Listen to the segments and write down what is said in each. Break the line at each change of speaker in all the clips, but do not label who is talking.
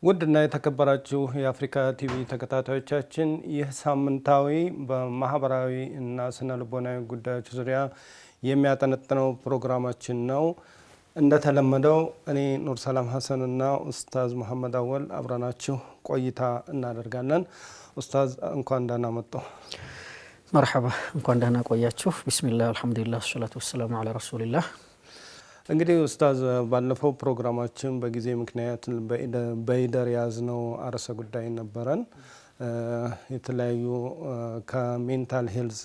ውድና የተከበራችሁ የአፍሪካ ቲቪ ተከታታዮቻችን ይህ ሳምንታዊ በማህበራዊ እና ስነ ልቦናዊ ጉዳዮች ዙሪያ የሚያጠነጥነው ፕሮግራማችን ነው። እንደተለመደው እኔ ኑር ሰላም ሐሰን እና ኡስታዝ መሐመድ አወል አብረናችሁ ቆይታ እናደርጋለን። ኡስታዝ እንኳን ደህና መጡ።
መርሐባ፣ እንኳን ደህና ቆያችሁ። ቢስሚላህ አልሐምዱሊላህ ወሰላቱ ወሰላሙ ዐላ ረሱሊላህ።
እንግዲህ ኡስታዝ ባለፈው ፕሮግራማችን በጊዜ ምክንያት በኢደር ያዝነው አርዕስተ ጉዳይ ነበረን። የተለያዩ ከሜንታል ሄልዝ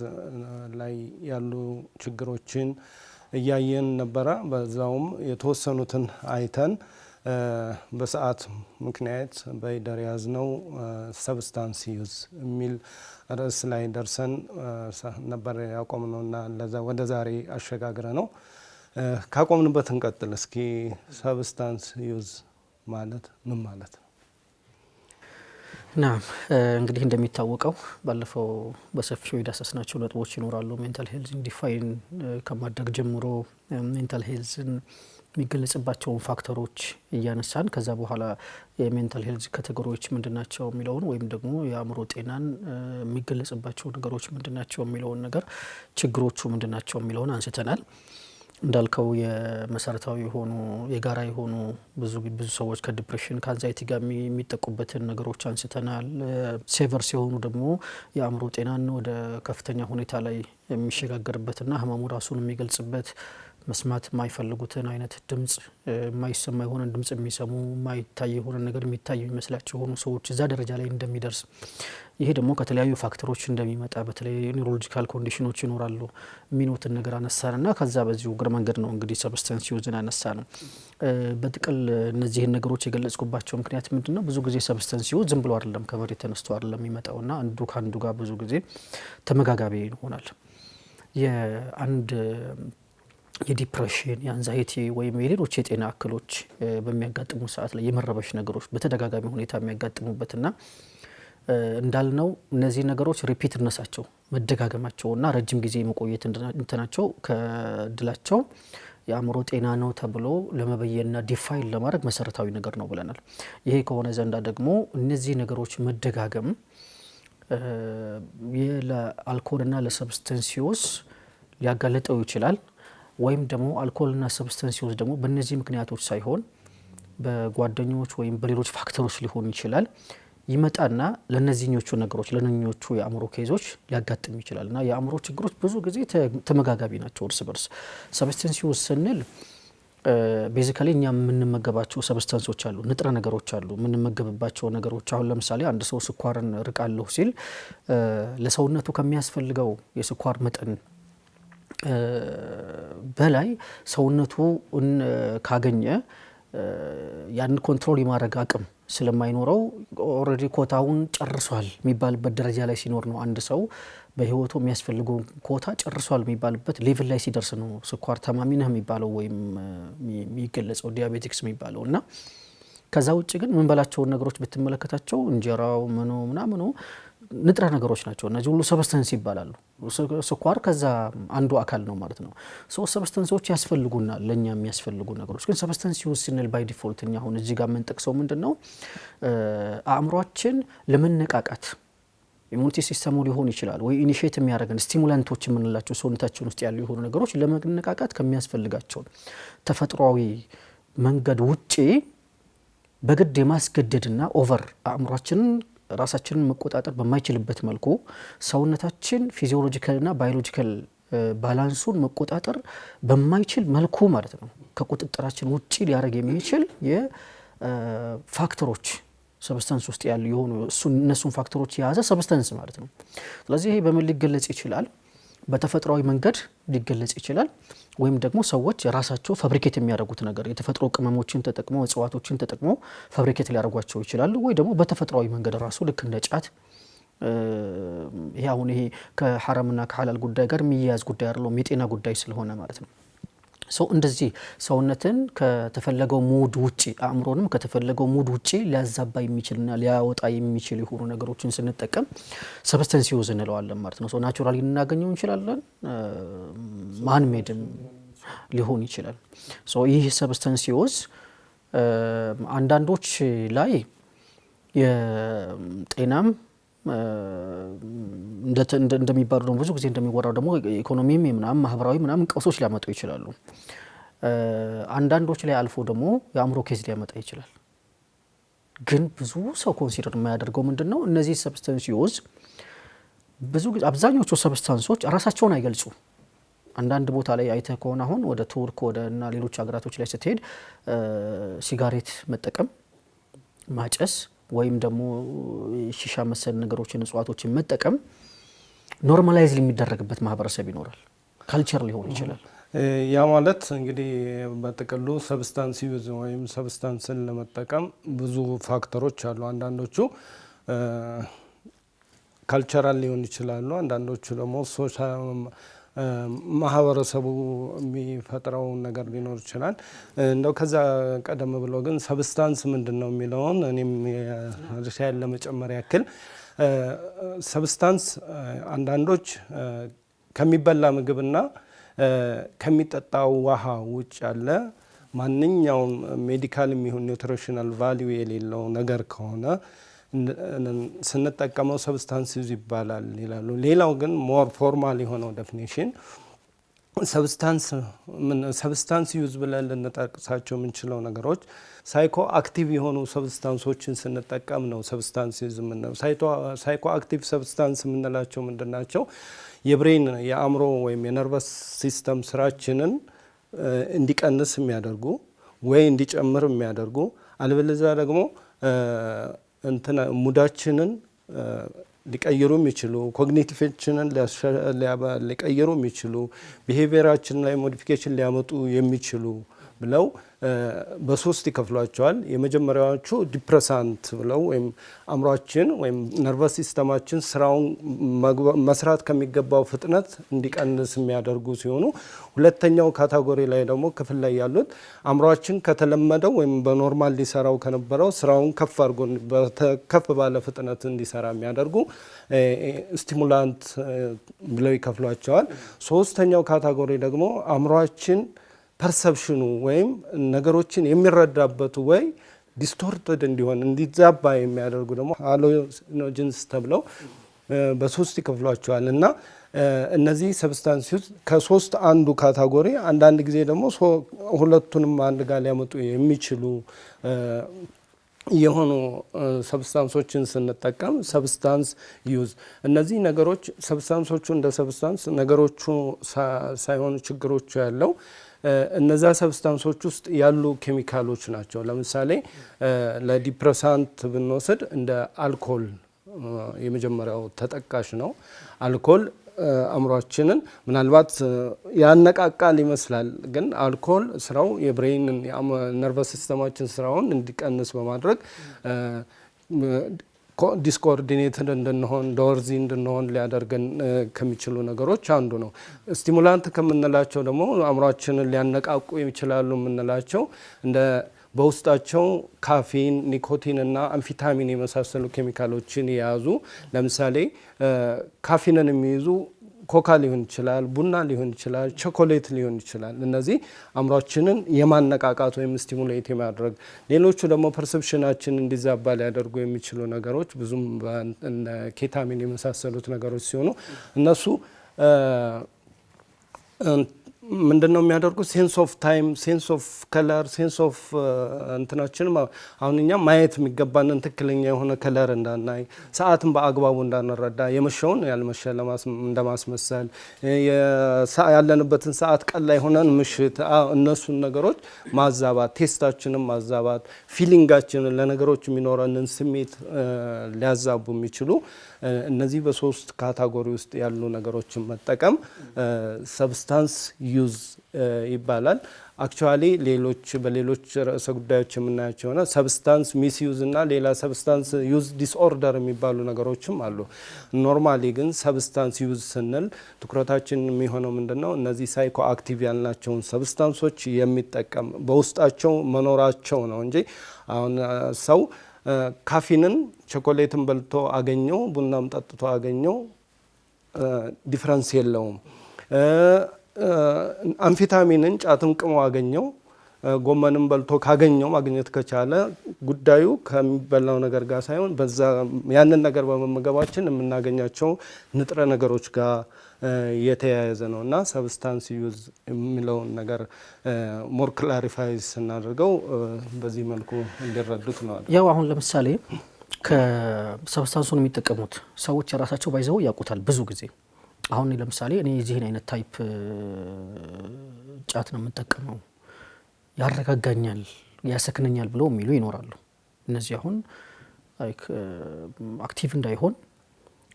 ላይ ያሉ ችግሮችን እያየን ነበረ። በዛውም የተወሰኑትን አይተን በሰዓት ምክንያት በኢደር ያዝነው ሰብስታንስ ዩዝ የሚል ርዕስ ላይ ደርሰን ነበር ያቆምነውና ወደ ዛሬ አሸጋግረ ነው ካቆምንበት እንቀጥል። እስኪ ሰብስታንስ ዩዝ ማለት ምን ማለት ነው?
ናም እንግዲህ እንደሚታወቀው ባለፈው በሰፊው የዳሰስናቸው ነጥቦች ይኖራሉ። ሜንታል ሄልዝን ዲፋይን ከማድረግ ጀምሮ ሜንታል ሄልዝን የሚገለጽባቸውን ፋክተሮች እያነሳን ከዛ በኋላ የሜንታል ሄልዝ ካቴጎሪዎች ምንድናቸው የሚለውን ወይም ደግሞ የአእምሮ ጤናን የሚገለጽባቸው ነገሮች ምንድናቸው የሚለውን ነገር፣ ችግሮቹ ምንድናቸው የሚለውን አንስተናል። እንዳልከው የመሰረታዊ የሆኑ የጋራ የሆኑ ብዙ ሰዎች ከዲፕሬሽን ከአንዛይቲ ጋር የሚጠቁበትን ነገሮች አንስተናል። ሴቨር ሲሆኑ ደግሞ የአእምሮ ጤናን ወደ ከፍተኛ ሁኔታ ላይ የሚሸጋገርበትና ህመሙ ራሱን የሚገልጽበት መስማት የማይፈልጉትን አይነት ድምጽ የማይሰማ የሆነ ድምጽ የሚሰሙ የማይታይ የሆነ ነገር የሚታይ የሚመስላቸው የሆኑ ሰዎች እዛ ደረጃ ላይ እንደሚደርስ፣ ይሄ ደግሞ ከተለያዩ ፋክተሮች እንደሚመጣ በተለይ ኒውሮሎጂካል ኮንዲሽኖች ይኖራሉ የሚኖትን ነገር አነሳንና ከዛ በዚሁ እግረ መንገድ ነው እንግዲህ ሰብስታንስ ዩዝን አነሳ ነው። በጥቅል እነዚህን ነገሮች የገለጽኩባቸው ምክንያት ምንድነው? ብዙ ጊዜ ሰብስታንስ ዩዝ ዝም ብሎ አይደለም ከመሬት ተነስቶ አይደለም የሚመጣውና አንዱ ካንዱ ጋር ብዙ ጊዜ ተመጋጋቢ ይሆናል። የአንድ የዲፕሬሽን የአንዛይቲ ወይም የሌሎች የጤና እክሎች በሚያጋጥሙ ሰዓት ላይ የመረበሽ ነገሮች በተደጋጋሚ ሁኔታ የሚያጋጥሙበትና እንዳልነው እነዚህ ነገሮች ሪፒትነሳቸው መደጋገማቸውና ረጅም ጊዜ መቆየት እንትናቸው ከድላቸው የአእምሮ ጤና ነው ተብሎ ለመበየንና ዲፋይን ለማድረግ መሰረታዊ ነገር ነው ብለናል። ይሄ ከሆነ ዘንዳ ደግሞ እነዚህ ነገሮች መደጋገም ለአልኮልና ለሰብስታንስ ዩዝ ሊያጋለጠው ይችላል። ወይም ደግሞ አልኮልና ሰብስታንስ ዩዝ ደግሞ በእነዚህ ምክንያቶች ሳይሆን በጓደኞች ወይም በሌሎች ፋክተሮች ሊሆን ይችላል ይመጣና ለነዚህኞቹ ነገሮች ለነኞቹ የአእምሮ ኬዞች ሊያጋጥም ይችላል። እና የአእምሮ ችግሮች ብዙ ጊዜ ተመጋጋቢ ናቸው እርስ በርስ። ሰብስታንስ ዩዝ ስንል ቤዚካሊ እኛ የምንመገባቸው ሰብስታንሶች አሉ፣ ንጥረ ነገሮች አሉ የምንመገብባቸው ነገሮች። አሁን ለምሳሌ አንድ ሰው ስኳርን ርቃለሁ ሲል ለሰውነቱ ከሚያስፈልገው የስኳር መጠን በላይ ሰውነቱ ካገኘ ያን ኮንትሮል የማድረግ አቅም ስለማይኖረው ኦልሬዲ ኮታውን ጨርሷል የሚባልበት ደረጃ ላይ ሲኖር ነው አንድ ሰው በህይወቱ የሚያስፈልገው ኮታ ጨርሷል የሚባልበት ሌቭል ላይ ሲደርስ ነው ስኳር ታማሚ ነህ የሚባለው ወይም የሚገለጸው ዲያቤቲክስ የሚባለው። እና ከዛ ውጭ ግን ምን በላቸውን ነገሮች ብትመለከታቸው እንጀራው ምናምኑ ንጥረ ነገሮች ናቸው። እነዚህ ሁሉ ሰብስታንስ ይባላሉ። ስኳር ከዛ አንዱ አካል ነው ማለት ነው። ሰብስታንሶች ያስፈልጉናል ለኛ የሚያስፈልጉ ነገሮች። ግን ሰብስታንስ ዩዝ ስንል ባይ ዲፎልት እኛ አሁን እዚህ ጋር የምንጠቅሰው ምንድነው? አእምሯችን ለመነቃቃት ኢሙኒቲ ሲስተሙ ሊሆን ይችላል ወይ ኢኒሺየት የሚያደርገን ስቲሙላንቶች የምንላቸው ሰውነታችን ውስጥ ያሉ የሆኑ ነገሮች ለመነቃቃት ከሚያስፈልጋቸው ተፈጥሯዊ መንገድ ውጪ በግድ የማስገደድና ኦቨር አእምሯችንን ራሳችንን መቆጣጠር በማይችልበት መልኩ ሰውነታችን ፊዚዮሎጂካልና ባዮሎጂካል ባላንሱን መቆጣጠር በማይችል መልኩ ማለት ነው ከቁጥጥራችን ውጪ ሊያደርግ የሚችል የፋክተሮች ሰብስታንስ ውስጥ ያሉ የሆኑ እነሱን ፋክተሮች የያዘ ሰብስታንስ ማለት ነው። ስለዚህ ይሄ በምን ሊገለጽ ይችላል? በተፈጥሯዊ መንገድ ሊገለጽ ይችላል። ወይም ደግሞ ሰዎች የራሳቸው ፋብሪኬት የሚያደርጉት ነገር የተፈጥሮ ቅመሞችን ተጠቅመው እጽዋቶችን ተጠቅመው ፋብሪኬት ሊያደርጓቸው ይችላሉ። ወይ ደግሞ በተፈጥሯዊ መንገድ ራሱ ልክ እንደ ጫት ይሄ ከሐራምና ከሐላል ጉዳይ ጋር የሚያያዝ ጉዳይ አይደለም፣ የጤና ጉዳይ ስለሆነ ማለት ነው። እንደዚህ ሰውነትን ከተፈለገው ሙድ ውጪ አእምሮንም ከተፈለገው ሙድ ውጪ ሊያዛባ የሚችልና ሊያወጣ የሚችል የሆኑ ነገሮችን ስንጠቀም ሰብስታንስ ዩዝ እንለዋለን ማለት ነው። ናቹራሊ ልናገኘው እንችላለን፣ ማን ሜድም ሊሆን ይችላል። ይህ ሰብስታንስ ዩዝ አንዳንዶች ላይ የጤናም እንደሚባሉ ደግሞ ብዙ ጊዜ እንደሚወራው ደግሞ ኢኮኖሚም ምናምን ማህበራዊ ምናምን ቀውሶች ሊያመጡ ይችላሉ። አንዳንዶች ላይ አልፎ ደግሞ የአእምሮ ኬዝ ሊያመጣ ይችላል። ግን ብዙ ሰው ኮንሲደር የማያደርገው ምንድነው እነዚህ ሰብስታንስ ዩዝ ብዙ ጊዜ አብዛኞቹ ሰብስታንሶች ራሳቸውን አይገልጹ። አንዳንድ ቦታ ላይ አይተህ ከሆነ አሁን ወደ ቱርክ እና ሌሎች ሀገራቶች ላይ ስትሄድ ሲጋሬት መጠቀም፣ ማጨስ ወይም ደግሞ ሺሻ መሰል ነገሮችን እጽዋቶችን መጠቀም ኖርማላይዝ የሚደረግበት ማህበረሰብ ይኖራል። ካልቸር ሊሆን ይችላል።
ያ ማለት እንግዲህ በጥቅሉ ሰብስታንስ ዩዝ ወይም ሰብስታንስን ለመጠቀም ብዙ ፋክተሮች አሉ። አንዳንዶቹ ካልቸራል ሊሆን ይችላሉ። አንዳንዶቹ ደግሞ ማህበረሰቡ የሚፈጥረው ነገር ሊኖር ይችላል። እንደው ከዛ ቀደም ብሎ ግን ሰብስታንስ ምንድነው የሚለውን እኔም ርዕሴን ለመጨመር ያክል ሰብስታንስ አንዳንዶች ከሚበላ ምግብና ከሚጠጣው ውሃ ውጭ ያለ ማንኛውም ሜዲካል የሚሆን ኒውትሪሽናል ቫልዩ የሌለው ነገር ከሆነ ስንጠቀመው ሰብስታንስ ዩዝ ይባላል ይላሉ። ሌላው ግን ሞር ፎርማል የሆነው ዴፊኒሽን ሰብስታንስ ዩዝ ብለን ልንጠቅሳቸው የምንችለው ነገሮች ሳይኮ አክቲቭ የሆኑ ሰብስታንሶችን ስንጠቀም ነው ሰብስታንስ ዩዝ የምንለው። ሳይኮ አክቲቭ ሰብስታንስ የምንላቸው ምንድናቸው? የብሬን የአእምሮ ወይም የነርቨስ ሲስተም ስራችንን እንዲቀንስ የሚያደርጉ ወይ እንዲጨምር የሚያደርጉ አልበለዚያ ደግሞ ሙዳችንን ሊቀይሩ የሚችሉ ኮግኒቲቭችንን ሊቀይሩ የሚችሉ ቢሄቪየራችን ላይ ሞዲፊኬሽን ሊያመጡ የሚችሉ ብለው በሶስት ይከፍሏቸዋል። የመጀመሪያዎቹ ዲፕሬሳንት ብለው ወይም አእምሯችን ወይም ነርቨስ ሲስተማችን ስራውን መስራት ከሚገባው ፍጥነት እንዲቀንስ የሚያደርጉ ሲሆኑ፣ ሁለተኛው ካቴጎሪ ላይ ደግሞ ክፍል ላይ ያሉት አእምሯችን ከተለመደው ወይም በኖርማል ሊሰራው ከነበረው ስራውን ከፍ ባለ ፍጥነት እንዲሰራ የሚያደርጉ ስቲሙላንት ብለው ይከፍሏቸዋል። ሶስተኛው ካቴጎሪ ደግሞ አእምሯችን ፐርሰፕሽኑ ወይም ነገሮችን የሚረዳበት ወይ ዲስቶርትድ እንዲሆን እንዲዛባ የሚያደርጉ ደግሞ ሃሉሲኖጀንስ ተብለው በሶስት ይከፍሏቸዋል። እና እነዚህ ሰብስታንስ ዩዝ ከሶስት አንዱ ካቴጎሪ አንዳንድ ጊዜ ደግሞ ሁለቱንም አንድ ጋር ሊያመጡ የሚችሉ የሆኑ ሰብስታንሶችን ስንጠቀም ሰብስታንስ ዩዝ እነዚህ ነገሮች ሰብስታንሶቹ እንደ ሰብስታንስ ነገሮቹ ሳይሆኑ ችግሮቹ ያለው እነዛ ሰብስታንሶች ውስጥ ያሉ ኬሚካሎች ናቸው። ለምሳሌ ለዲፕሬሳንት ብንወስድ እንደ አልኮል የመጀመሪያው ተጠቃሽ ነው። አልኮል አእምሯችንን ምናልባት ያነቃቃል ይመስላል፣ ግን አልኮል ስራው የብሬንን ነርቨስ ሲስተማችን ስራውን እንዲቀንስ በማድረግ ዲስኮኦርዲኔትድ እንድንሆን ዶርዚ እንድንሆን ሊያደርገን ከሚችሉ ነገሮች አንዱ ነው። ስቲሙላንት ከምንላቸው ደግሞ አእምሯችንን ሊያነቃቁ ይችላሉ የምንላቸው እንደ በውስጣቸው ካፌን፣ ኒኮቲን እና አምፊታሚን የመሳሰሉ ኬሚካሎችን የያዙ ለምሳሌ ካፌንን የሚይዙ ኮካ ሊሆን ይችላል፣ ቡና ሊሆን ይችላል፣ ቾኮሌት ሊሆን ይችላል። እነዚህ አእምሯችንን የማነቃቃት ወይም ስቲሙሌት የማድረግ ሌሎቹ ደግሞ ፐርሰፕሽናችን እንዲዛባ ሊያደርጉ የሚችሉ ነገሮች ብዙም ኬታሚን የመሳሰሉት ነገሮች ሲሆኑ እነሱ ምንድነው የሚያደርጉት? ሴንስ ኦፍ ታይም፣ ሴንስ ኦፍ ከለር፣ ሴንስ ኦፍ እንትናችን አሁን እኛ ማየት የሚገባንን ትክክለኛ የሆነ ከለር እንዳናይ፣ ሰዓትን በአግባቡ እንዳንረዳ፣ የመሸውን ያልመሸ እንደማስመሰል፣ ያለንበትን ሰዓት ቀን ላይ ሆነን ምሽት፣ እነሱን ነገሮች ማዛባት፣ ቴስታችንን ማዛባት፣ ፊሊንጋችንን ለነገሮች የሚኖረንን ስሜት ሊያዛቡ የሚችሉ እነዚህ በሶስት ካቴጎሪ ውስጥ ያሉ ነገሮችን መጠቀም ሰብስታንስ ዩዝ ይባላል። አክቹአሊ በሌሎች ርዕሰ ጉዳዮች የምናያቸው ሆነ ሰብስታንስ ሚስ ዩዝ እና ሌላ ሰብስታንስ ዩዝ ዲስኦርደር የሚባሉ ነገሮችም አሉ። ኖርማሊ ግን ሰብስታንስ ዩዝ ስንል ትኩረታችን የሚሆነው ምንድነው? እነዚህ ሳይኮ አክቲቭ ያልናቸውን ሰብስታንሶች የሚጠቀም በውስጣቸው መኖራቸው ነው እንጂ አሁን ሰው ካፊንን ቸኮሌትን በልቶ አገኘው ቡናም ጠጥቶ አገኘው ዲፍረንስ የለውም። አምፊታሚንን ጫትም ቅሞ አገኘው ጎመንም በልቶ ካገኘው ማግኘት ከቻለ ጉዳዩ ከሚበላው ነገር ጋር ሳይሆን በዛ ያንን ነገር በመመገባችን የምናገኛቸው ንጥረ ነገሮች ጋር የተያያዘ ነው እና ሰብስታንስ ዩዝ የሚለውን ነገር ሞር ክላሪፋይ ስናደርገው በዚህ መልኩ እንዲረዱት ነው።
ያው አሁን ለምሳሌ ከሰብስታንሱን የሚጠቀሙት ሰዎች የራሳቸው ባይዘው ያውቁታል ብዙ ጊዜ። አሁን ለምሳሌ እኔ የዚህን አይነት ታይፕ ጫት ነው የምጠቀመው ያረጋጋኛል ያሰክነኛል ብለው የሚሉ ይኖራሉ። እነዚህ አሁን አክቲቭ እንዳይሆን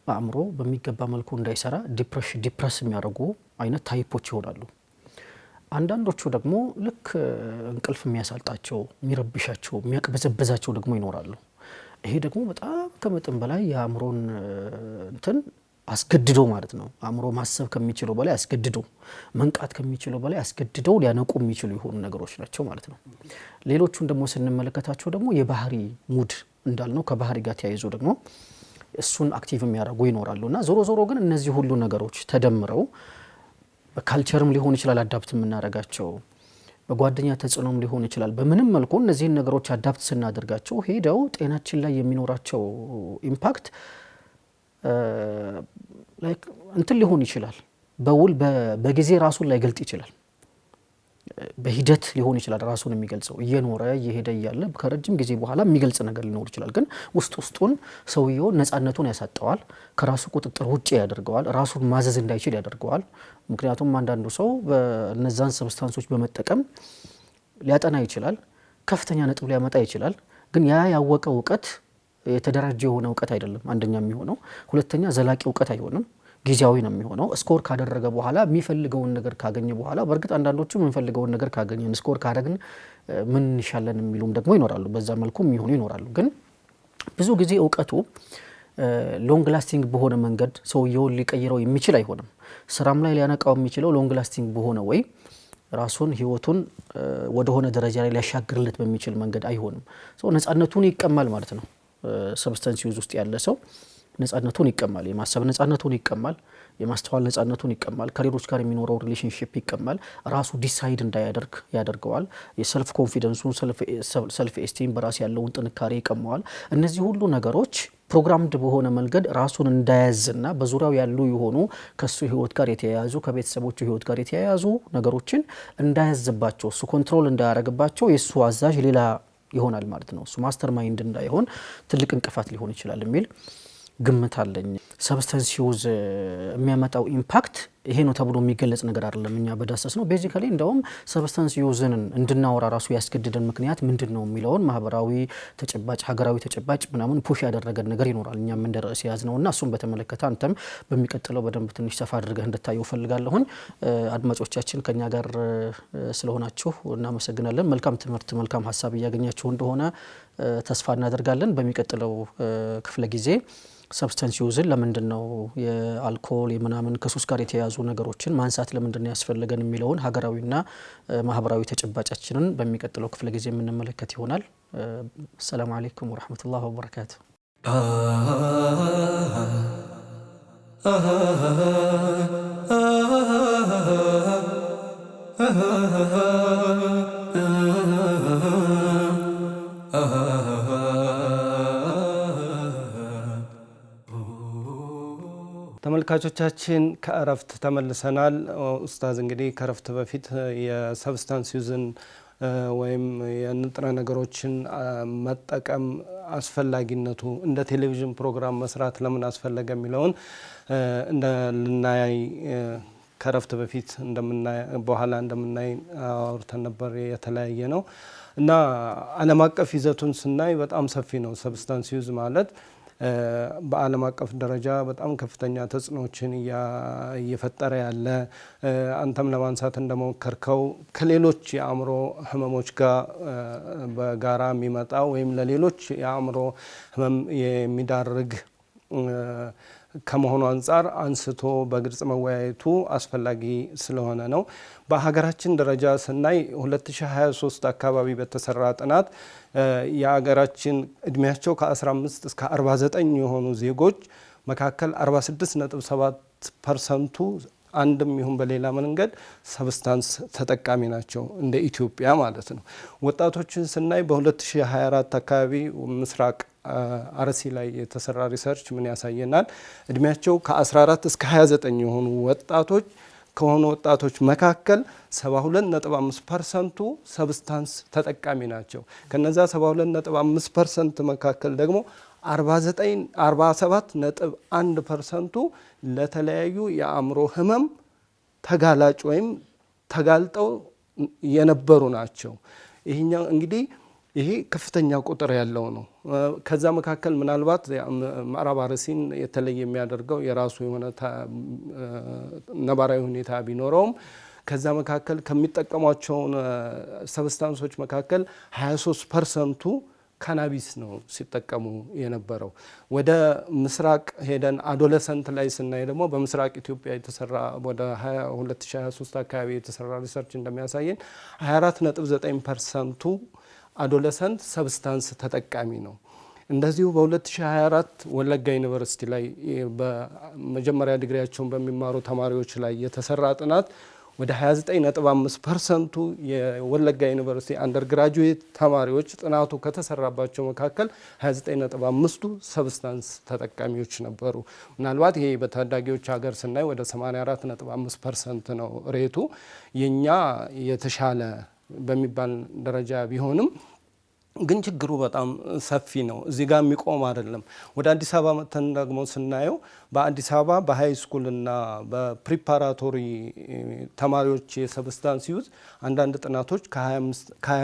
አእምሮ በሚገባ መልኩ እንዳይሰራ ዲፕረስ የሚያደርጉ አይነት ታይፖች ይሆናሉ። አንዳንዶቹ ደግሞ ልክ እንቅልፍ የሚያሳልጣቸው የሚረብሻቸው የሚያቅበዘበዛቸው ደግሞ ይኖራሉ። ይሄ ደግሞ በጣም ከመጠን በላይ የአእምሮን እንትን አስገድዶ ማለት ነው። አእምሮ ማሰብ ከሚችለው በላይ አስገድዶ መንቃት ከሚችለው በላይ አስገድደው ሊያነቁ የሚችሉ የሆኑ ነገሮች ናቸው ማለት ነው። ሌሎቹን ደግሞ ስንመለከታቸው ደግሞ የባህሪ ሙድ እንዳልነው ከባህሪ ጋር ተያይዞ ደግሞ እሱን አክቲቭ የሚያደርጉ ይኖራሉና ዞሮ ግን እነዚህ ሁሉ ነገሮች ተደምረው በካልቸርም ሊሆን ይችላል አዳፕት የምናደርጋቸው በጓደኛ ተጽዕኖም ሊሆን ይችላል። በምንም መልኩ እነዚህን ነገሮች አዳፕት ስናደርጋቸው ሄደው ጤናችን ላይ የሚኖራቸው ኢምፓክት ላይክ እንትን ሊሆን ይችላል። በውል በጊዜ ራሱን ላይ ገልጥ ይችላል። በሂደት ሊሆን ይችላል ራሱን የሚገልጸው እየኖረ እየሄደ እያለ ከረጅም ጊዜ በኋላ የሚገልጽ ነገር ሊኖር ይችላል። ግን ውስጡን ሰውየው ነፃነቱን ያሳጠዋል፣ ከራሱ ቁጥጥር ውጪ ያደርገዋል፣ ራሱን ማዘዝ እንዳይችል ያደርገዋል። ምክንያቱም አንዳንዱ ሰው በነዛን ሰብስታንሶች በመጠቀም ሊያጠና ይችላል፣ ከፍተኛ ነጥብ ሊያመጣ ይችላል። ግን ያ ያወቀው እውቀት የተደራጀ የሆነ እውቀት አይደለም አንደኛ የሚሆነው። ሁለተኛ ዘላቂ እውቀት አይሆንም፣ ጊዜያዊ ነው የሚሆነው። ስኮር ካደረገ በኋላ የሚፈልገውን ነገር ካገኘ በኋላ በእርግጥ አንዳንዶቹ የምንፈልገውን ነገር ካገኘን ስኮር ካደረግን ምን ይሻለን የሚሉም ደግሞ ይኖራሉ። በዛ መልኩ የሚሆኑ ይኖራሉ። ግን ብዙ ጊዜ እውቀቱ ሎንግ ላስቲንግ በሆነ መንገድ ሰውየውን ሊቀይረው የሚችል አይሆንም። ስራም ላይ ሊያነቃው የሚችለው ሎንግ ላስቲንግ በሆነ ወይ ራሱን ህይወቱን ወደሆነ ደረጃ ላይ ሊያሻግርለት በሚችል መንገድ አይሆንም። ነፃነቱን ይቀማል ማለት ነው። ሰብስታንስ ዩዝ ውስጥ ያለ ሰው ነፃነቱን ይቀማል፣ የማሰብ ነፃነቱን ይቀማል፣ የማስተዋል ነፃነቱን ይቀማል፣ ከሌሎች ጋር የሚኖረው ሪሌሽንሺፕ ይቀማል፣ ራሱ ዲሳይድ እንዳያደርግ ያደርገዋል፣ የሰልፍ ኮንፊደንሱን ሰልፍ ኤስቲም በራስ ያለውን ጥንካሬ ይቀማዋል። እነዚህ ሁሉ ነገሮች ፕሮግራምድ በሆነ መንገድ ራሱን እንዳያዝና በዙሪያው ያሉ የሆኑ ከሱ ህይወት ጋር የተያያዙ ከቤተሰቦቹ ህይወት ጋር የተያያዙ ነገሮችን እንዳያዝባቸው እሱ ኮንትሮል እንዳያደርግባቸው የእሱ አዛዥ ሌላ ይሆናል ማለት ነው። እሱ ማስተር ማይንድ እንዳይሆን ትልቅ እንቅፋት ሊሆን ይችላል የሚል ግምት አለኝ። ሰብስታንስ ዩዝ የሚያመጣው ኢምፓክት ይሄ ነው ተብሎ የሚገለጽ ነገር አይደለም። እኛ በዳሰስ ነው ቤዚካሊ እንደውም ሰብስታንስ ዩዝን እንድናወራ ራሱ ያስገድደን ምክንያት ምንድነው የሚለውን ማህበራዊ ተጨባጭ ሀገራዊ ተጨባጭ ምናምን ፑሽ ያደረገን ነገር ይኖራል። እኛም እንደ ርዕስ ያዝነውና እሱን በተመለከተ አንተም በሚቀጥለው በደንብ ትንሽ ሰፋ አድርገህ እንድታየው ፈልጋለሁኝ። አድማጮቻችን ከኛ ጋር ስለሆናችሁ እናመሰግናለን። መልካም ትምህርት መልካም ሀሳብ እያገኛችሁ እንደሆነ ተስፋ እናደርጋለን። በሚቀጥለው ክፍለ ጊዜ ሰብስታንስ ዩዝን ለምንድነው የአልኮል የምናምን ከሱስ ጋር የተያያዙ ነገሮችን ማንሳት ለምንድነው ያስፈልገን የሚለውን ሀገራዊና ማህበራዊ ተጨባጫችንን በሚቀጥለው ክፍለ ጊዜ የምንመለከት ይሆናል። ሰላም አለይኩም ወራህመቱላሂ ወበረካቱ።
ተመልካቾቻችን ከእረፍት ተመልሰናል። ኡስታዝ እንግዲህ ከእረፍት በፊት የሰብስታንስ ዩዝን ወይም የንጥረ ነገሮችን መጠቀም አስፈላጊነቱ እንደ ቴሌቪዥን ፕሮግራም መስራት ለምን አስፈለገ የሚለውን ልናይ ከእረፍት በፊት በኋላ እንደምናይ አውርተን ነበር። የተለያየ ነው እና ዓለም አቀፍ ይዘቱን ስናይ በጣም ሰፊ ነው። ሰብስታንስ ዩዝ ማለት በዓለም አቀፍ ደረጃ በጣም ከፍተኛ ተጽዕኖችን እየፈጠረ ያለ አንተም ለማንሳት እንደሞከርከው ከሌሎች የአእምሮ ህመሞች ጋር በጋራ የሚመጣ ወይም ለሌሎች የአእምሮ ህመም የሚዳርግ ከመሆኑ አንጻር አንስቶ በግልጽ መወያየቱ አስፈላጊ ስለሆነ ነው። በሀገራችን ደረጃ ስናይ 2023 አካባቢ በተሰራ ጥናት የሀገራችን እድሜያቸው ከ15 እስከ 49 የሆኑ ዜጎች መካከል 46.7%ቱ አንድም ይሁን በሌላ መንገድ ሰብስታንስ ተጠቃሚ ናቸው፣ እንደ ኢትዮጵያ ማለት ነው። ወጣቶችን ስናይ በ2024 አካባቢ ምስራቅ አርሲ ላይ የተሰራ ሪሰርች ምን ያሳየናል? እድሜያቸው ከ14 እስከ 29 የሆኑ ወጣቶች መካከል 72.5%ቱ ሰብስታንስ ተጠቃሚ ናቸው። ከነዛ 72.5% መካከል ደግሞ 47.1%ቱ ለተለያዩ የአእምሮ ህመም ተጋላጭ ወይም ተጋልጠው የነበሩ ናቸው። ይሄኛው እንግዲህ ይሄ ከፍተኛ ቁጥር ያለው ነው። ከዛ መካከል ምናልባት ምዕራብ አርሲን የተለየ የሚያደርገው የራሱ የሆነ ነባራዊ ሁኔታ ቢኖረውም ከዛ መካከል ከሚጠቀሟቸው ሰብስታንሶች መካከል 23%ቱ ካናቢስ ነው ሲጠቀሙ የነበረው። ወደ ምስራቅ ሄደን አዶለሰንት ላይ ስናይ ደግሞ በምስራቅ ኢትዮጵያ የተሰራ ወደ 2023 አካባቢ የተሰራ ሪሰርች እንደሚያሳየን 24.9%ቱ አዶለሰንት ሰብስታንስ ተጠቃሚ ነው። እንደዚሁ በ2024 ወለጋ ዩኒቨርሲቲ ላይ በመጀመሪያ ዲግሪያቸውን በሚማሩ ተማሪዎች ላይ የተሰራ ጥናት ወደ 29.5%ቱ የወለጋ ዩኒቨርሲቲ አንደርግራጁዌት ተማሪዎች ጥናቱ ከተሰራባቸው መካከል 29.5ቱ ሰብስታንስ ተጠቃሚዎች ነበሩ። ምናልባት ይሄ በታዳጊዎች ሀገር ስናይ ወደ 84.5% ነው ሬቱ። የኛ የተሻለ በሚባል ደረጃ ቢሆንም ግን ችግሩ በጣም ሰፊ ነው። እዚህ ጋር የሚቆም አይደለም። ወደ አዲስ አበባ መተን ደግሞ ስናየው በአዲስ አበባ በሃይ ስኩልና በፕሪፓራቶሪ ተማሪዎች የሰብስታንስ ዩዝ አንዳንድ ጥናቶች ከ20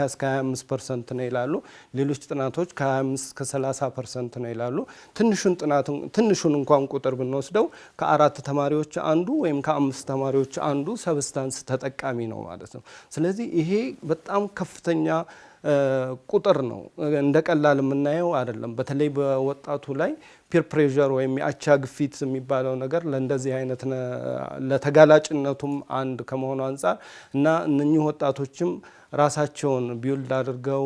እስከ 25% ነው ይላሉ። ሌሎች ጥናቶች ከ25 እስከ 30% ነው ይላሉ። ትንሹን እንኳን ቁጥር ብንወስደው ከ4 ተማሪዎች አንዱ ወይም ከ5 ተማሪዎች አንዱ ሰብስታንስ ተጠቃሚ ነው ማለት ነው። ስለዚህ ይሄ በጣም ከፍተኛ ቁጥር ነው። እንደ ቀላል የምናየው አይደለም። በተለይ በወጣቱ ላይ ፒር ፕሬዠር ወይም የአቻ ግፊት የሚባለው ነገር ለእንደዚህ አይነት ለተጋላጭነቱም አንድ ከመሆኑ አንጻር እና እነኚህ ወጣቶችም ራሳቸውን ቢውልድ አድርገው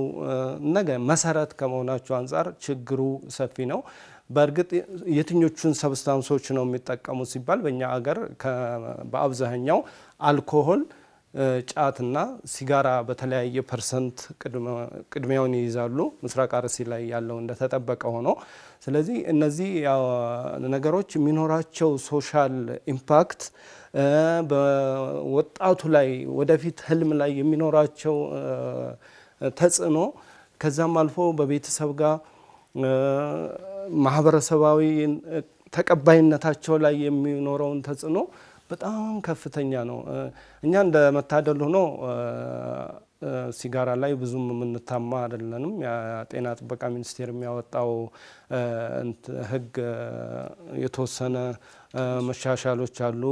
ነገ መሰረት ከመሆናቸው አንጻር ችግሩ ሰፊ ነው። በእርግጥ የትኞቹን ሰብስታንሶች ነው የሚጠቀሙት ሲባል በእኛ አገር በአብዛኛው አልኮሆል፣ ጫትና ሲጋራ በተለያየ ፐርሰንት ቅድሚያውን ይይዛሉ። ምስራቅ አርሲ ላይ ያለው እንደተጠበቀ ሆኖ ስለዚህ እነዚህ ነገሮች የሚኖራቸው ሶሻል ኢምፓክት በወጣቱ ላይ ወደፊት ህልም ላይ የሚኖራቸው ተጽዕኖ ከዛም አልፎ በቤተሰብ ጋር ማህበረሰባዊ ተቀባይነታቸው ላይ የሚኖረውን ተጽዕኖ በጣም ከፍተኛ ነው። እኛ እንደ መታደል ሆኖ ሲጋራ ላይ ብዙም የምንታማ አይደለንም። የጤና ጥበቃ ሚኒስቴር የሚያወጣው ህግ የተወሰነ መሻሻሎች አሉ።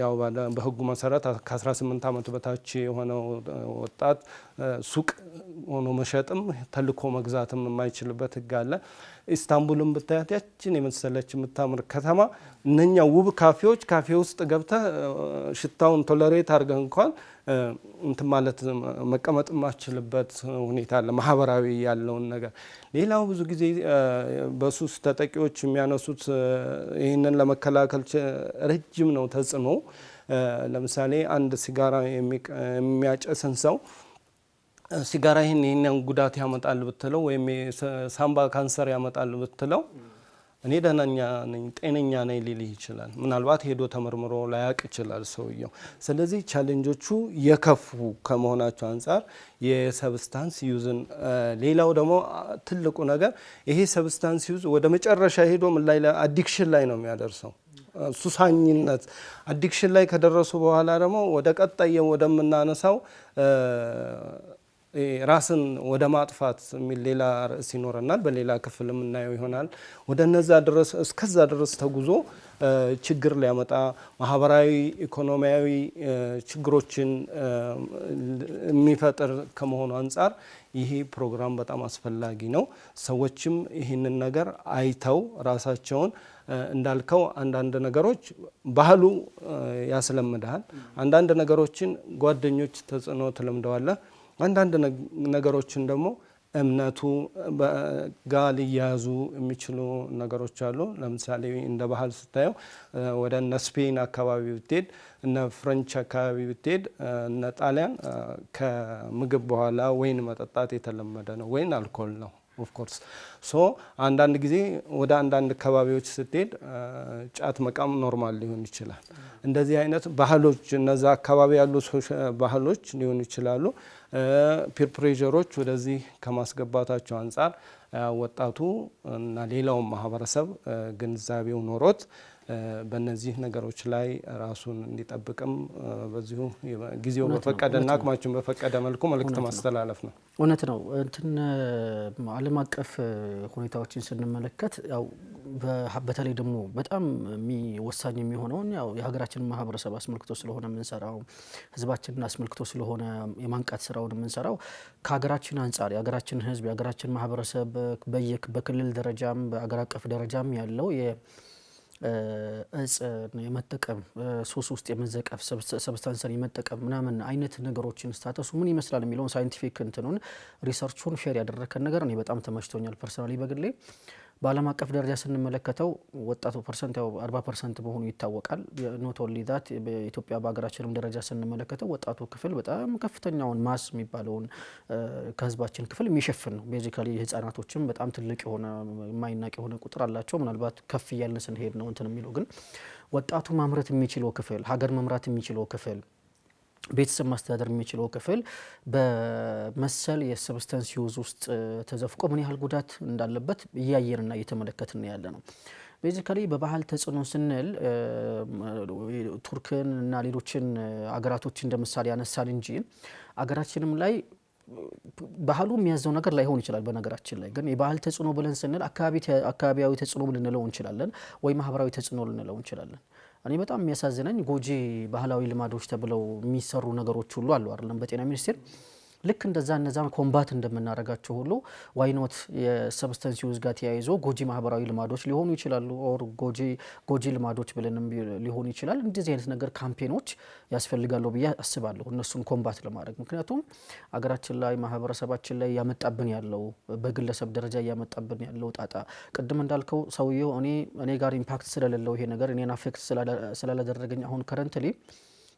ያው በህጉ መሰረት ከ18 ዓመት በታች የሆነው ወጣት ሱቅ ሆኖ መሸጥም ተልኮ መግዛትም የማይችልበት ህግ አለ። ኢስታንቡልን ብታያት ያችን የመሰለች የምታምር ከተማ እነኛ ውብ ካፌዎች ካፌ ውስጥ ገብተህ ሽታውን ቶለሬት አድርገህ እንኳን እንትን ማለት መቀመጥ የማችልበት ሁኔታ አለ። ማህበራዊ ያለውን ነገር ሌላው ብዙ ጊዜ በሱስ ተጠቂዎች የሚያነሱት ይህንን ለመከላከል ረጅም ነው ተጽዕኖ። ለምሳሌ አንድ ሲጋራ የሚያጨስን ሰው ሲጋራ ይህን ጉዳት ያመጣል ብትለው ወይም ሳምባ ካንሰር ያመጣል ብትለው እኔ ደህናኛ ነኝ ጤነኛ ነኝ ሊልህ ይችላል። ምናልባት ሄዶ ተመርምሮ ላያቅ ይችላል ሰውየው። ስለዚህ ቻሌንጆቹ የከፉ ከመሆናቸው አንጻር የሰብስታንስ ዩዝን ሌላው ደግሞ ትልቁ ነገር ይሄ ሰብስታንስ ዩዝ ወደ መጨረሻ ሄዶ ምን ላይ አዲክሽን ላይ ነው የሚያደርሰው። ሱሳኝነት አዲክሽን ላይ ከደረሱ በኋላ ደግሞ ወደ ቀጣይ ወደምናነሳው ራስን ወደ ማጥፋት የሚል ሌላ ርዕስ ይኖረናል። በሌላ ክፍል የምናየው ይሆናል። ወደ እነዛ ድረስ እስከዛ ድረስ ተጉዞ ችግር ሊያመጣ ማህበራዊ፣ ኢኮኖሚያዊ ችግሮችን የሚፈጥር ከመሆኑ አንጻር ይሄ ፕሮግራም በጣም አስፈላጊ ነው። ሰዎችም ይህንን ነገር አይተው ራሳቸውን እንዳልከው አንዳንድ ነገሮች ባህሉ ያስለምዳል። አንዳንድ ነገሮችን ጓደኞች ተጽዕኖ ትለምደዋለህ። አንዳንድ ነገሮችን ደግሞ እምነቱ ጋር ሊያያዙ የሚችሉ ነገሮች አሉ። ለምሳሌ እንደ ባህል ስታየው ወደ እነ ስፔን አካባቢ ብትሄድ፣ እነ ፍሬንች አካባቢ ብትሄድ፣ እነ ጣሊያን ከምግብ በኋላ ወይን መጠጣት የተለመደ ነው። ወይን አልኮል ነው ኦፍኮርስ። ሶ አንዳንድ ጊዜ ወደ አንዳንድ አካባቢዎች ስትሄድ ጫት መቃም ኖርማል ሊሆን ይችላል። እንደዚህ አይነት ባህሎች እነዛ አካባቢ ያሉ ባህሎች ሊሆኑ ይችላሉ። ፒር ፕሬዠሮች ወደዚህ ከማስገባታቸው አንጻር ወጣቱ እና ሌላውም ማህበረሰብ ግንዛቤው ኖሮት በእነዚህ ነገሮች ላይ ራሱን እንዲጠብቅም በዚሁ ጊዜው በፈቀደና አቅማችን በፈቀደ መልኩ መልእክት ማስተላለፍ ነው።
እውነት ነው። እንትን ዓለም አቀፍ ሁኔታዎችን ስንመለከት ያው በተለይ ደግሞ በጣም ወሳኝ የሚሆነውን ያው የሀገራችንን ማህበረሰብ አስመልክቶ ስለሆነ የምንሰራው፣ ህዝባችንን አስመልክቶ ስለሆነ የማንቃት ስራውን የምንሰራው ከሀገራችን አንጻር የሀገራችን ህዝብ የሀገራችን ማህበረሰብ በክልል ደረጃም በአገር አቀፍ ደረጃም ያለው እጽ የመጠቀም ሱስ ውስጥ የመዘቀፍ ሰብስታንስን የመጠቀም ምናምን አይነት ነገሮችን ስታተሱ ምን ይመስላል የሚለውን ሳይንቲፊክ እንትኑን ሪሰርቹን ሼር ያደረከን ነገር እኔ በጣም ተመችቶኛል ፐርሰናሊ በግሌ። በዓለም አቀፍ ደረጃ ስንመለከተው ወጣቱ ፐርሰንት ያው 40% መሆኑ ይታወቃል። ኖት ኦንሊ ዳት በኢትዮጵያ በሀገራችንም ደረጃ ስንመለከተው ወጣቱ ክፍል በጣም ከፍተኛውን ማስ የሚባለውን ከህዝባችን ክፍል የሚሸፍን ነው። ቤዚካሊ ህጻናቶችም በጣም ትልቅ የሆነ የማይናቅ የሆነ ቁጥር አላቸው። ምናልባት ከፍ እያልን ስንሄድ ነው እንትን የሚለው ግን ወጣቱ ማምረት የሚችለው ክፍል፣ ሀገር መምራት የሚችለው ክፍል፣ ቤተሰብ ማስተዳደር የሚችለው ክፍል በመሰል የሰብስተንስ ዩዝ ውስጥ ተዘፍቆ ምን ያህል ጉዳት እንዳለበት እያየንና እየተመለከትን ያለ ነው። ቤዚካሊ በባህል ተጽዕኖ ስንል ቱርክን እና ሌሎችን አገራቶች እንደ ምሳሌ ያነሳን እንጂ አገራችንም ላይ ባህሉ የሚያዘው ነገር ላይሆን ይችላል። በነገራችን ላይ ግን የባህል ተጽዕኖ ብለን ስንል አካባቢያዊ ተጽዕኖ ልንለው እንችላለን ወይ ማህበራዊ ተጽዕኖ ልንለው እንችላለን። እኔ በጣም የሚያሳዝነኝ ጎጂ ባህላዊ ልማዶች ተብለው የሚሰሩ ነገሮች ሁሉ አሉ አይደለም በጤና ሚኒስቴር ልክ እንደዛ እነዛን ኮምባት እንደምናረጋቸው ሁሉ ዋይኖት የሰብስተንስ ዩዝ ጋር ተያይዞ ጎጂ ማህበራዊ ልማዶች ሊሆኑ ይችላሉ ኦር ጎጂ ልማዶች ብለንም ሊሆኑ ይችላል። እንደዚህ አይነት ነገር ካምፔኖች ያስፈልጋሉ ብዬ አስባለሁ እነሱን ኮምባት ለማድረግ። ምክንያቱም አገራችን ላይ ማህበረሰባችን ላይ ያመጣብን ያለው በግለሰብ ደረጃ ያመጣብን ያለው ጣጣ ቅድም እንዳልከው ሰውየው እኔ ጋር ኢምፓክት ስለሌለው ይሄ ነገር እኔን አፌክት ስላላደረገኝ አሁን ከረንትሊ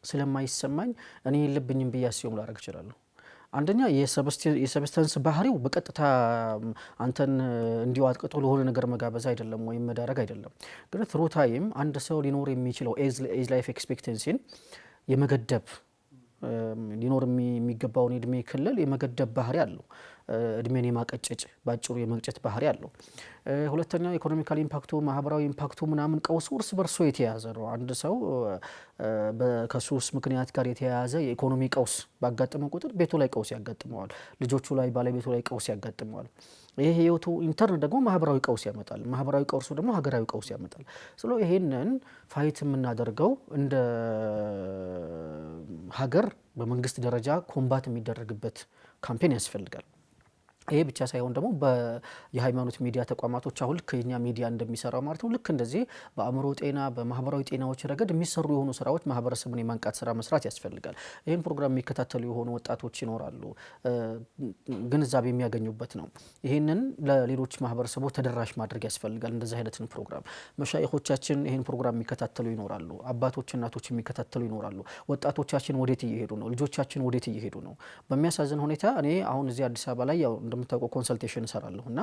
ስለማይሰማኝ እኔ የለብኝም ብዬ አስየውም ላደርግ እችላለሁ። አንደኛ የሰብስተንስ ባህሪው በቀጥታ አንተን እንዲሁ አጥቅጦ ለሆነ ነገር መጋበዝ አይደለም ወይም መዳረግ አይደለም። ግን ትሩ ታይም አንድ ሰው ሊኖር የሚችለው ኤጅ ላይፍ ኤክስፔክተንሲን የመገደብ ሊኖር የሚገባውን እድሜ ክልል የመገደብ ባህሪ አለው። እድሜን የማቀጨጭ ባጭሩ የመግጨት ባህሪ አለው። ሁለተኛው ኢኮኖሚካል ኢምፓክቱ ማህበራዊ ኢምፓክቱ ምናምን ቀውሱ እርስ በርሶ የተያያዘ ነው። አንድ ሰው ከሱስ ምክንያት ጋር የተያያዘ የኢኮኖሚ ቀውስ ባጋጠመው ቁጥር ቤቱ ላይ ቀውስ ያጋጥመዋል፣ ልጆቹ ላይ ባለቤቱ ላይ ቀውስ ያጋጥመዋል። ይሄ ህይወቱ ኢንተርን ደግሞ ማህበራዊ ቀውስ ያመጣል። ማህበራዊ ቀውሱ ደግሞ ሀገራዊ ቀውስ ያመጣል። ስለ ይሄንን ፋይት የምናደርገው እንደ ሀገር በመንግስት ደረጃ ኮምባት የሚደረግበት ካምፔን ያስፈልጋል። ይሄ ብቻ ሳይሆን ደግሞ የሃይማኖት ሚዲያ ተቋማቶች አሁን ከኛ ሚዲያ እንደሚሰራው ማለት ነው ልክ እንደዚህ በአእምሮ ጤና በማህበራዊ ጤናዎች ረገድ የሚሰሩ የሆኑ ስራዎች ማህበረሰቡን የማንቃት ስራ መስራት ያስፈልጋል። ይህን ፕሮግራም የሚከታተሉ የሆኑ ወጣቶች ይኖራሉ፣ ግንዛቤ የሚያገኙበት ነው። ይህንን ለሌሎች ማህበረሰቦች ተደራሽ ማድረግ ያስፈልጋል። እንደዚህ አይነትን ፕሮግራም መሻይኾቻችን ይህን ፕሮግራም የሚከታተሉ ይኖራሉ፣ አባቶች እናቶች የሚከታተሉ ይኖራሉ። ወጣቶቻችን ወዴት እየሄዱ ነው? ልጆቻችን ወዴት እየሄዱ ነው? በሚያሳዝን ሁኔታ እኔ አሁን እዚህ አዲስ አበባ ላይ ያው እንደምታውቀው ኮንሰልቴሽን እሰራለሁ እና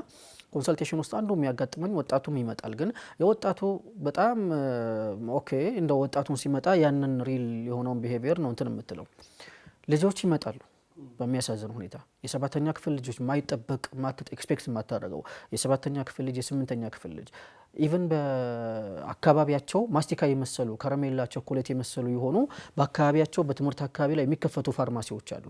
ኮንሰልቴሽን ውስጥ አንዱ የሚያጋጥመኝ ወጣቱም ይመጣል። ግን የወጣቱ በጣም ኦኬ እንደ ወጣቱን ሲመጣ ያንን ሪል የሆነውን ቢሄቪየር ነው እንትን የምትለው። ልጆች ይመጣሉ በሚያሳዝን ሁኔታ የሰባተኛ ክፍል ልጆች ማይጠበቅ ኤክስፔክት የማታደርገው የሰባተኛ ክፍል ልጅ የስምንተኛ ክፍል ልጅ ኢቨን በአካባቢያቸው ማስቲካ የመሰሉ ከረሜላ ቸኮሌት የመሰሉ የሆኑ በአካባቢያቸው በትምህርት አካባቢ ላይ የሚከፈቱ ፋርማሲዎች አሉ።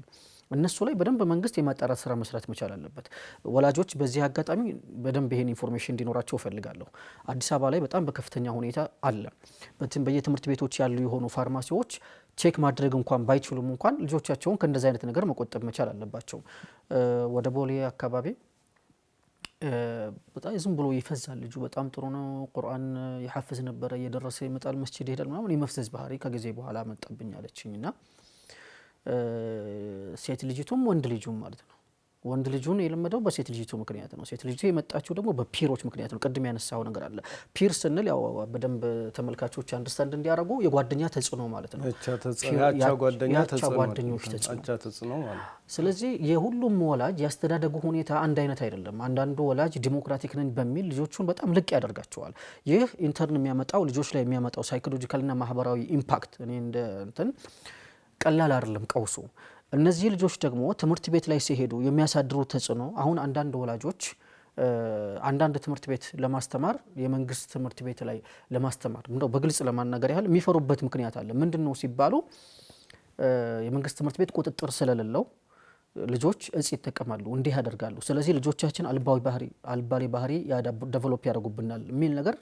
እነሱ ላይ በደንብ መንግስት የማጣራት ስራ መስራት መቻል አለበት። ወላጆች በዚህ አጋጣሚ በደንብ ይሄን ኢንፎርሜሽን እንዲኖራቸው እፈልጋለሁ። አዲስ አበባ ላይ በጣም በከፍተኛ ሁኔታ አለ። በየትምህርት ቤቶች ያሉ የሆኑ ፋርማሲዎች ቼክ ማድረግ እንኳን ባይችሉም እንኳን ልጆቻቸውን ከእንደዚህ አይነት ነገር መቆጠብ መቻል አለባቸው። ወደ ቦሌ አካባቢ በጣም ዝም ብሎ ይፈዛል ልጁ። በጣም ጥሩ ነው፣ ቁርአን ይሐፍዝ ነበረ፣ እየደረሰ ይመጣል፣ መስጂድ ይሄዳል ምናምን። የመፍዘዝ ባህሪ ከጊዜ በኋላ መጣብኝ አለችኝና ሴት ልጅቱም ወንድ ልጁም ማለት ነው። ወንድ ልጁን የለመደው በሴት ልጅቱ ምክንያት ነው። ሴት ልጅቱ የመጣችው ደግሞ በፒሮች ምክንያት ነው። ቅድም ያነሳው ነገር አለ። ፒር ስንል ያው በደንብ ተመልካቾች አንደርስታንድ እንዲያደርጉ የጓደኛ ተጽዕኖ ማለት ነው።
ያቻ
ጓደኞች ተጽዕኖ ማለት። ስለዚህ የሁሉም ወላጅ ያስተዳደጉ ሁኔታ አንድ አይነት አይደለም። አንዳንዱ ወላጅ ዲሞክራቲክ ነን በሚል ልጆቹን በጣም ልቅ ያደርጋቸዋል። ይህ ኢንተርን የሚያመጣው ልጆች ላይ የሚያመጣው ሳይኮሎጂካልና ማህበራዊ ኢምፓክት እኔ እንትን ቀላል አይደለም ቀውሱ። እነዚህ ልጆች ደግሞ ትምህርት ቤት ላይ ሲሄዱ የሚያሳድሩ ተጽዕኖ አሁን አንዳንድ ወላጆች አንዳንድ ትምህርት ቤት ለማስተማር የመንግስት ትምህርት ቤት ላይ ለማስተማር እንደው በግልጽ ለማናገር ያህል የሚፈሩበት ምክንያት አለ። ምንድነው ሲባሉ የመንግስት ትምህርት ቤት ቁጥጥር ስለሌለው ልጆች እጽ ይጠቀማሉ፣ እንዲህ ያደርጋሉ። ስለዚህ ልጆቻችን አልባሌ ባህሪ ዴቨሎፕ ያደርጉብናል የሚል ነገር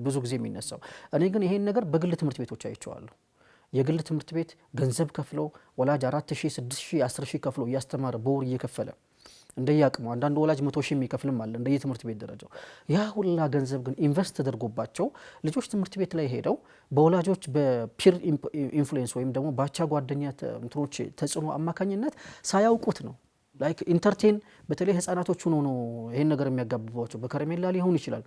ብዙ ጊዜ የሚነሳው። እኔ ግን ይሄን ነገር በግል ትምህርት ቤቶች አይቼዋለሁ። የግል ትምህርት ቤት ገንዘብ ከፍለው ወላጅ 4000 6000 10000 ከፍለው እያስተማረ በወር እየከፈለ እንደያቅሙ አንዳንድ ወላጅ 100,000 የሚከፍልም አለ እንደየትምህርት ቤት ደረጃው። ያ ሁላ ገንዘብ ግን ኢንቨስት ተደርጎባቸው ልጆች ትምህርት ቤት ላይ ሄደው በወላጆች በፒር ኢንፍሉዌንስ ወይም ደግሞ ባቻ ጓደኛ እንትኖች ተጽዕኖ አማካኝነት ሳያውቁት ነው ላይክ ኢንተርቴን በተለይ ህፃናቶቹ ነው ይሄን ነገር የሚያጋብባቸው። በከረሜላ ሊሆን ይችላል፣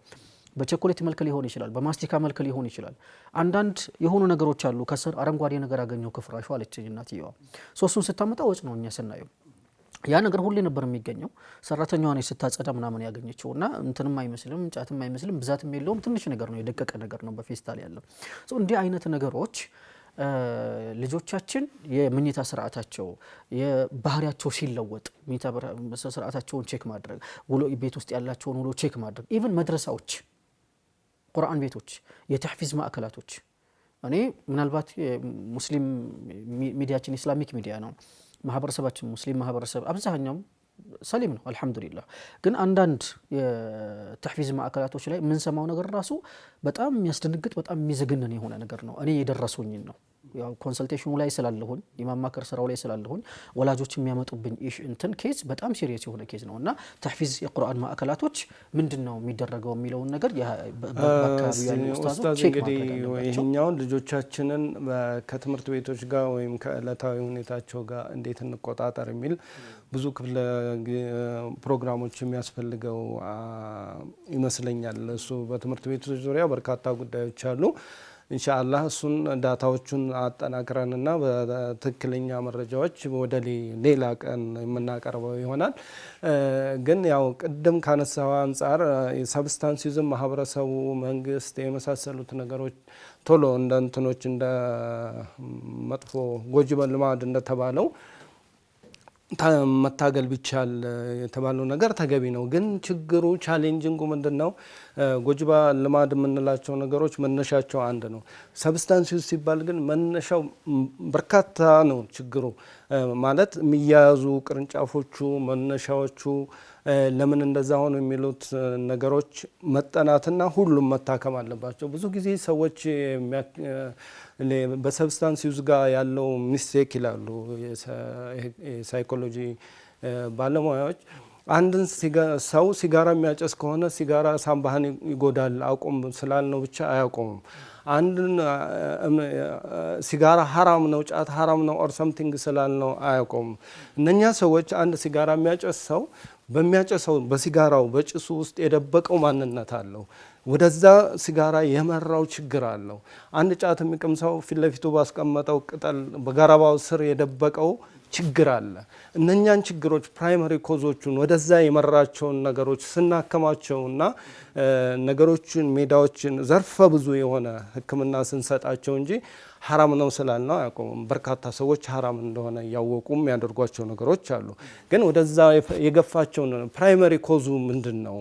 በቸኮሌት መልክ ሊሆን ይችላል፣ በማስቲካ መልክ ሊሆን ይችላል። አንዳንድ የሆኑ ነገሮች አሉ። ከስር አረንጓዴ ነገር አገኘው ከፍራሹ አለችኝ እናትየዋ። ሶስቱን ስታመጣ ወጭ ነው እኛ ስናየው። ያ ነገር ሁሌ ነበር የሚገኘው። ሰራተኛዋ ነች ስታጸዳ ምናምን ያገኘችውና እንትንም አይመስልም፣ ጫትም አይመስልም፣ ብዛትም የለውም። ትንሽ ነገር ነው፣ የደቀቀ ነገር ነው በፌስታል ያለው። እንዲህ አይነት ነገሮች ልጆቻችን የምኝታ ስርዓታቸው የባህሪያቸው ሲለወጥ ምኝታ ስርዓታቸውን ቼክ ማድረግ፣ ውሎ ቤት ውስጥ ያላቸውን ውሎ ቼክ ማድረግ፣ ኢቭን መድረሳዎች፣ ቁርአን ቤቶች፣ የተሕፊዝ ማዕከላቶች። እኔ ምናልባት ሙስሊም ሚዲያችን ኢስላሚክ ሚዲያ ነው። ማህበረሰባችን ሙስሊም ማህበረሰብ አብዛኛው ሰሊም ነው አልহামዱሊላህ። ግን አንዳንድ የተሕፊዝ ማዕከላቶች ላይ የምንሰማው ነገር ራሱ በጣም የሚያስደነግጥ በጣም የሚዘግነን የሆነ ነገር ነው። እኔ የደረሱኝ ነው ያው ኮንሰልቴሽኑ ላይ ስላለሁኝ የማማከር ስራው ላይ ስላለሁኝ ወላጆች የሚያመጡብኝ እንትን ኬዝ በጣም ሲሪየስ የሆነ ኬዝ ነውና ተሕፊዝ የቁርአን ማዕከላቶች ምንድነው የሚደረገው የሚለውን ነገር በአካባቢው ያሉ ኡስታዞች ቼክ ማድረግ
ይሄኛውን ልጆቻችንን ከትምህርት ቤቶች ጋር ወይም ከዕለታዊ ሁኔታቸው ጋር እንዴት እንቆጣጠር የሚል ብዙ ክፍለ ፕሮግራሞች የሚያስፈልገው ይመስለኛል። እሱ በትምህርት ቤቶች ዙሪያ በርካታ ጉዳዮች አሉ። ኢንሻአላህ እሱን ዳታዎቹን አጠናክረንና በትክክለኛ መረጃዎች ወደ ሌላ ቀን የምናቀርበው ይሆናል። ግን ያው ቅድም ካነሳው አንፃር የሰብስታንሲዝም ማህበረሰቡ፣ መንግስት የመሳሰሉት ነገሮች ቶሎ እንደ እንትኖች እንደ መጥፎ ጎጂ ልማድ እንደተባለው መታገል ቢቻል የተባለው ነገር ተገቢ ነው። ግን ችግሩ ቻሌንጂንጉ ምንድነው? ጎጂ ልማድ የምንላቸው ነገሮች መነሻቸው አንድ ነው። ሰብስታንስ ዩዝ ሲባል ግን መነሻው በርካታ ነው። ችግሩ ማለት የሚያያዙ ቅርንጫፎቹ መነሻዎቹ ለምን እንደዛ ሆነ የሚሉት ነገሮች መጠናትና ሁሉም መታከም አለባቸው። ብዙ ጊዜ ሰዎች በሰብስታንስ ዩዝ ጋር ያለው ሚስቴክ ይላሉ የሳይኮሎጂ ባለሙያዎች። አንድን ሰው ሲጋራ የሚያጨስ ከሆነ ሲጋራ ሳምባህን ይጎዳል አቁም ስላልነው ብቻ አያቆሙም። አንድን ሲጋራ ሐራም ነው ጫት ሐራም ነው ኦር ሰምቲንግ ስላልነው አያቆሙም። እነኛ ሰዎች አንድ ሲጋራ የሚያጨስ ሰው በሚያጨሰው በሲጋራው በጭሱ ውስጥ የደበቀው ማንነት አለው። ወደዛ ሲጋራ የመራው ችግር አለው። አንድ ጫት የሚቅም ሰው ፊት ለፊቱ ባስቀመጠው ቅጠል በጋራባው ስር የደበቀው ችግር አለ። እነኛን ችግሮች ፕራይመሪ ኮዞቹን ወደዛ የመራቸውን ነገሮች ስናከማቸውና ነገሮችን ሜዳዎችን ዘርፈ ብዙ የሆነ ሕክምና ስንሰጣቸው እንጂ ሐራም ነው ስላልነው አያቆሙም። በርካታ ሰዎች ሐራም እንደሆነ ያወቁም ያደርጓቸው ነገሮች አሉ። ግን ወደዛ የገፋቸው ፕራይመሪ ኮዙ ምንድነው?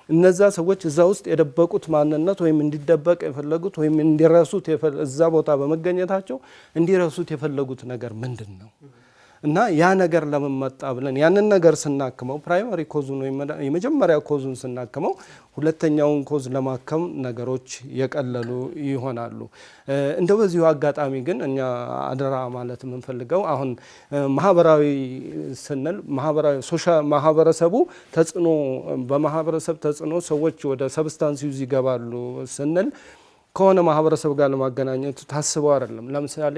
እነዛ ሰዎች እዛ ውስጥ የደበቁት ማንነት ወይም እንዲደበቅ የፈለጉት ወይም እንዲረሱት እዛ ቦታ በመገኘታቸው እንዲረሱት የፈለጉት ነገር ምንድነው? እና ያ ነገር ለምን መጣ ብለን ያንን ነገር ስናክመው ፕራይመሪ ኮዙን ወይ የመጀመሪያ ኮዙን ስናክመው ሁለተኛውን ኮዝ ለማከም ነገሮች የቀለሉ ይሆናሉ። እንደው በዚሁ አጋጣሚ ግን እኛ አደራ ማለት የምንፈልገው አሁን ማህበራዊ ስንል ማህበረሰቡ ተጽዕኖ በማህበረሰብ ተጽዕኖ ሰዎች ወደ ሰብስታንስ ዩዝ ይገባሉ ስንል ከሆነ ማህበረሰብ ጋር ለማገናኘት ታስበው አይደለም። ለምሳሌ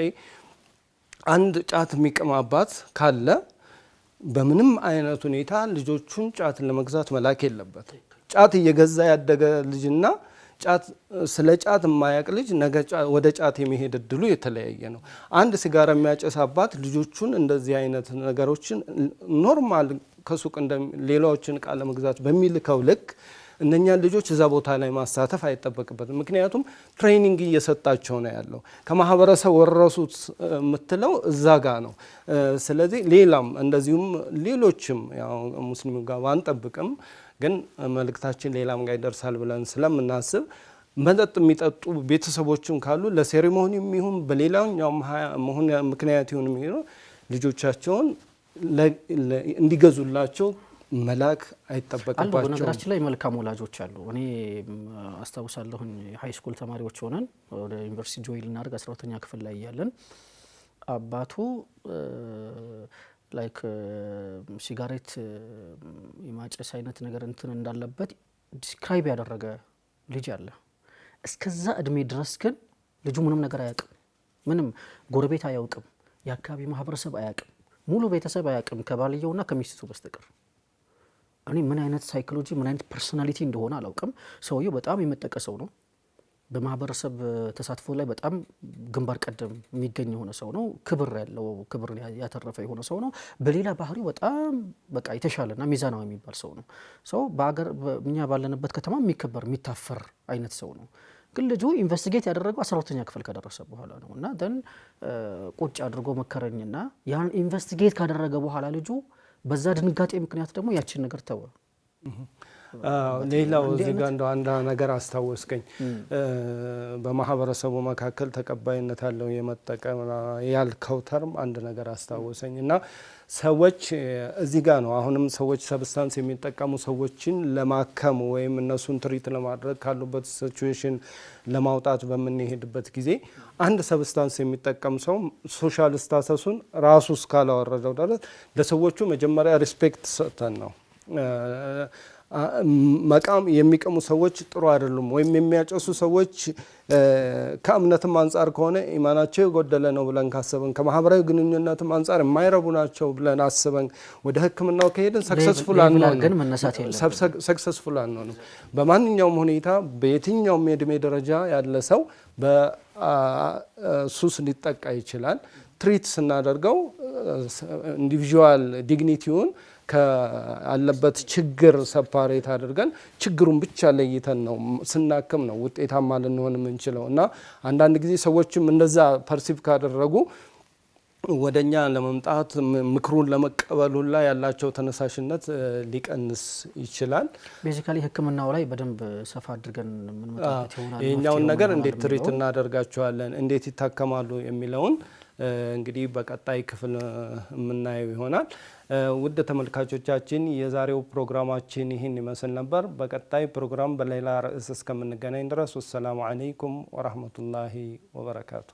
አንድ ጫት የሚቅም አባት ካለ በምንም አይነት ሁኔታ ልጆቹን ጫት ለመግዛት መላክ የለበት። ጫት እየገዛ ያደገ ልጅና ስለ ጫት የማያውቅ ልጅ ነገ ወደ ጫት የሚሄድ እድሉ የተለያየ ነው። አንድ ሲጋራ የሚያጨስ አባት ልጆቹን እንደዚህ አይነት ነገሮችን ኖርማል ከሱቅ ሌላዎችን እቃ ለመግዛት በሚልከው ልክ እነኛን ልጆች እዛ ቦታ ላይ ማሳተፍ አይጠበቅበትም። ምክንያቱም ትሬኒንግ እየሰጣቸው ነው ያለው። ከማህበረሰብ ወረሱት የምትለው እዛ ጋ ነው። ስለዚህ ሌላም እንደዚሁም ሌሎችም ያው ሙስሊሙ ጋር ባንጠብቅም ግን መልእክታችን ሌላም ጋር ይደርሳል ብለን ስለምናስብ መጠጥ የሚጠጡ ቤተሰቦችም ካሉ ለሴሪሞኒም ይሁን በሌላኛው ምክንያት ይሁን ልጆቻቸውን እንዲገዙላቸው መላክ አይጠበቅባቸው።
በነገራችን ላይ መልካም ወላጆች አሉ። እኔ አስታውሳለሁኝ ሃይ ስኩል ተማሪዎች ሆነን ወደ ዩኒቨርሲቲ ጆይን ልናደርግ 12ኛ ክፍል ላይ ያለን አባቱ ላይክ ሲጋሬት የማጨስ አይነት ነገር እንትን እንዳለበት ዲስክራይብ ያደረገ ልጅ አለ። እስከዛ እድሜ ድረስ ግን ልጁ ምንም ነገር አያውቅም። ምንም ጎረቤት አያውቅም፣ የአካባቢ ማህበረሰብ አያውቅም፣ ሙሉ ቤተሰብ አያውቅም ከባልየውና ከሚስቱ በስተቀር። እኔ ምን አይነት ሳይኮሎጂ ምን አይነት ፐርሶናሊቲ እንደሆነ አላውቅም። ሰውየው በጣም የመጠቀ ሰው ነው። በማህበረሰብ ተሳትፎ ላይ በጣም ግንባር ቀደም የሚገኝ የሆነ ሰው ነው። ክብር ያለው ክብርን ያተረፈ የሆነ ሰው ነው። በሌላ ባህሪው በጣም በቃ የተሻለና ሚዛናዊ የሚባል ሰው ነው። ሰው በአገር እኛ ባለንበት ከተማ የሚከበር የሚታፈር አይነት ሰው ነው። ግን ልጁ ኢንቨስቲጌት ያደረገው 12ኛ ክፍል ከደረሰ በኋላ ነው። እና ደን ቁጭ አድርጎ መከረኝና ያን ኢንቨስቲጌት ካደረገ በኋላ ልጁ በዛ ድንጋጤ ምክንያት ደግሞ ያችን ነገር ተወ።
ሌላው እዚህ ጋር እንደው አንድ ነገር አስታወስከኝ። በማህበረሰቡ መካከል ተቀባይነት ያለው የመጠቀም ያልከው ተርም አንድ ነገር አስታወሰኝ እና ሰዎች እዚህ ጋር ነው አሁንም ሰዎች ሰብስታንስ የሚጠቀሙ ሰዎችን ለማከም ወይም እነሱን ትሪት ለማድረግ ካሉበት ሲቹዌሽን ለማውጣት በምንሄድበት ጊዜ አንድ ሰብስታንስ የሚጠቀም ሰው ሶሻል ስታተሱን ራሱ እስካላወረደው ድረስ ለሰዎቹ መጀመሪያ ሪስፔክት ሰጥተን ነው መቃም የሚቀሙ ሰዎች ጥሩ አይደሉም ወይም የሚያጨሱ ሰዎች ከእምነትም አንጻር ከሆነ ኢማናቸው የጎደለ ነው ብለን ካሰበን ከማህበራዊ ግንኙነትም አንጻር የማይረቡ ናቸው ብለን አስበን ወደ ሕክምናው ከሄድን ሰክሰስፉል አንሆንም። በማንኛውም ሁኔታ በየትኛውም የእድሜ ደረጃ ያለ ሰው በሱስ ሊጠቃ ይችላል። ትሪት ስናደርገው ኢንዲቪዥዋል ዲግኒቲውን ካለበት ችግር ሰፓሬት አድርገን ችግሩን ብቻ ለይተን ነው ስናክም ነው ውጤታማ ልንሆን የምንችለው። እና አንዳንድ ጊዜ ሰዎችም እንደዛ ፐርሲቭ ካደረጉ ወደኛ ለመምጣት ምክሩን ለመቀበል ሁላ ያላቸው ተነሳሽነት ሊቀንስ ይችላል።
ቤዚካሊ ህክምናው ላይ በደንብ ሰፋ አድርገን ምን መጣጣት ይሆናል።
ይሄኛውን ነገር እንዴት ትሪት እናደርጋቸዋለን፣ እንዴት ይታከማሉ የሚለውን እንግዲህ በቀጣይ ክፍል የምናየው ይሆናል። ውድ ተመልካቾቻችን የዛሬው ፕሮግራማችን ይህን ይመስል ነበር። በቀጣይ ፕሮግራም በሌላ ርዕስ እስከምንገናኝ ድረስ ወሰላሙ አለይኩም ወራህመቱላሂ ወበረካቱ።